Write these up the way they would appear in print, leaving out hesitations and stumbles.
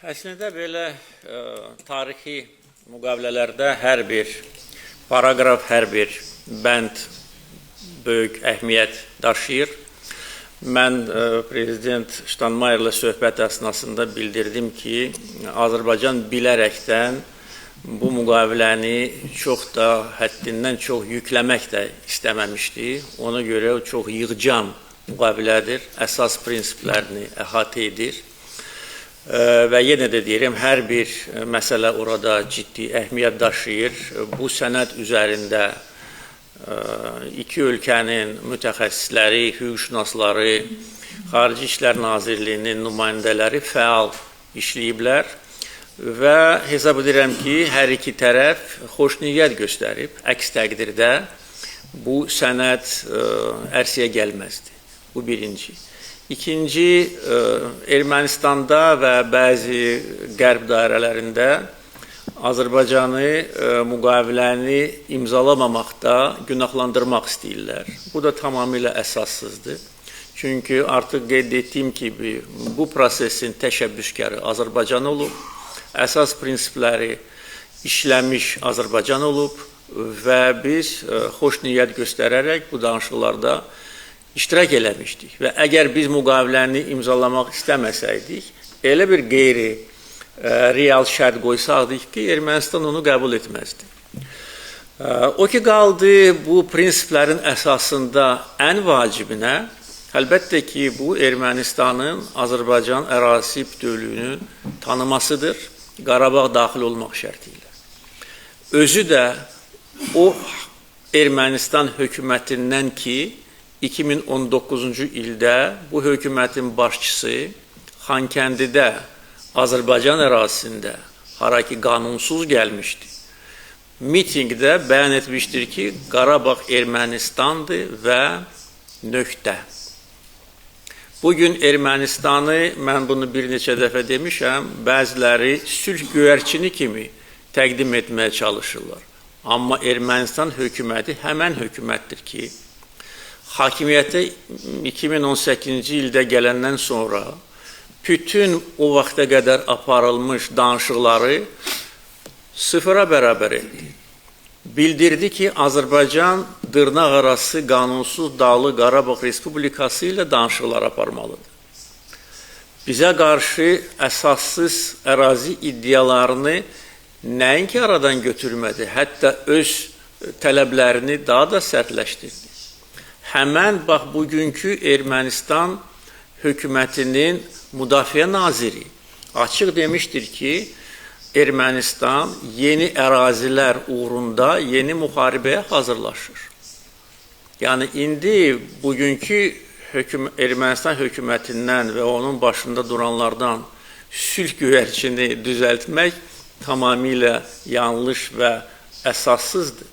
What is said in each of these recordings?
Əslində belə tarixi müqavilələrdə hər bir paraqraf, hər bir bənd böyük əhəmiyyət daşıyır. Mən Prezident Ştanmayerlə söhbət əsnasında bildirdim ki, Azərbaycan bilərəkdən bu müqaviləni çox da həddindən çox yükləmək də istəməmişdi. Ona görə çox yığcam müqavilədir, əsas prinsiplərini əhatə edir. Və yenə də deyirəm, hər bir məsələ orada ciddi əhəmiyyət daşıyır. Bu sənəd üzərində iki ölkənin mütəxəssisləri, hüquqşünasları, Xarici İşlər Nazirliyinin nümayəndələri fəal işləyiblər və hesab edirəm ki, hər iki tərəf xoşniyyət göstərib. Əks təqdirdə bu sənəd ərsəyə gəlməzdi. Bu birinci. İkinci, Ermənistanda və bəzi qərb dairələrində Azərbaycanı müqaviləni imzalamamaqda günahlandırmaq istəyirlər. Bu da tamamilə əsassızdır. Çünki artıq qeyd etdiyim kimi, bu prosesin təşəbbüskarı Azərbaycan olub, əsas prinsipləri işləmiş Azərbaycan olub və biz xoşniyyət göstərərək bu danışıqlarda iştirak eləmişdik və əgər biz müqaviləni imzalamaq istəməsəydik, elə bir qeyri-real şərt qoysaqdik ki, Ermənistan onu qəbul etməzdi. O ki, qaldı bu prinsiplərin əsasında ən vacibinə, əlbəttə ki, bu Ermənistanın Azərbaycan ərazisi bütövlüyünü tanımasıdır, Qarabağ daxil olmaq şərti ilə. Özü də o Ermənistan hökumətindən ki, 2019-cu ildə bu hökumətin başçısı Xankəndidə, Azərbaycan ərazisində, hara ki qanunsuz gəlmişdi, mitingdə bəyan etmişdir ki, Qarabağ Ermənistandır və nöqtə. Bugün Ermənistanı, mən bunu bir neçə dəfə demişəm, bəziləri sülh göyərçini kimi təqdim etməyə çalışırlar. Amma Ermənistan hökuməti həmən hökumətdir ki, hakimiyyətə 2018-ci ildə gələndən sonra bütün o vaxta qədər aparılmış danışıqları sıfıra bərabər etdi. Bildirdi ki, Azərbaycan dırnaq arası qanunsuz Dağlıq Qarabağ Respublikası ilə danışıqlar aparmalıdır. Bizə qarşı əsassız ərazi iddialarını nəinki aradan götürmədi, hətta öz tələblərini daha da sərtləşdirdi. Həmən, bax, bugünkü Ermənistan hökumətinin müdafiə naziri açıq demişdir ki, Ermənistan yeni ərazilər uğrunda yeni müharibəyə hazırlaşır. Yəni, indi bugünkü Ermənistan hökumətindən və onun başında duranlardan sülh göyərçini düzəltmək tamamilə yanlış və əsassızdır.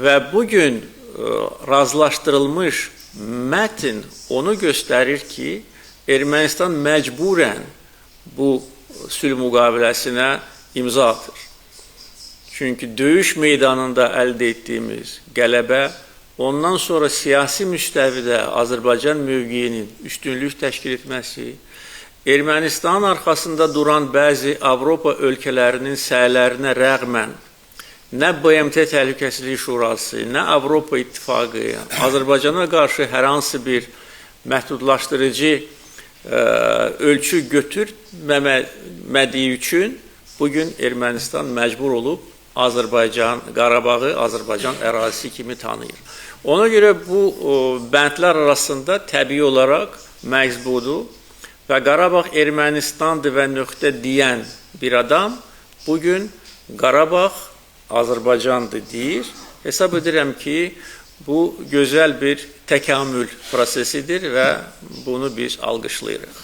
Və bugün razılaşdırılmış mətn onu göstərir ki, Ermənistan məcburən bu sülh müqaviləsinə imza atır. Çünki döyüş meydanında əldə etdiyimiz qələbə, ondan sonra siyasi müstəvidə Azərbaycan mövqeyinin üstünlük təşkil etməsi, Ermənistanın arxasında duran bəzi Avropa ölkələrinin səylərinə rəğmən nə BMT Təhlükəsizlik Şurası, nə Avropa İttifaqı Azərbaycana qarşı hər hansı bir məhdudlaşdırıcı ölçü götürməmədiyi üçün bugün Ermənistan məcbur olub Qarabağı Azərbaycan ərazisi kimi tanıyır. Ona görə bu bəndlər arasında təbii olaraq məzbudur və Qarabağ Ermənistandır və nöqtə deyən bir adam bugün Qarabağ Azərbaycandır deyir. Hesab edirəm ki, bu gözəl bir təkamül prosesidir və bunu biz alqışlayırıq.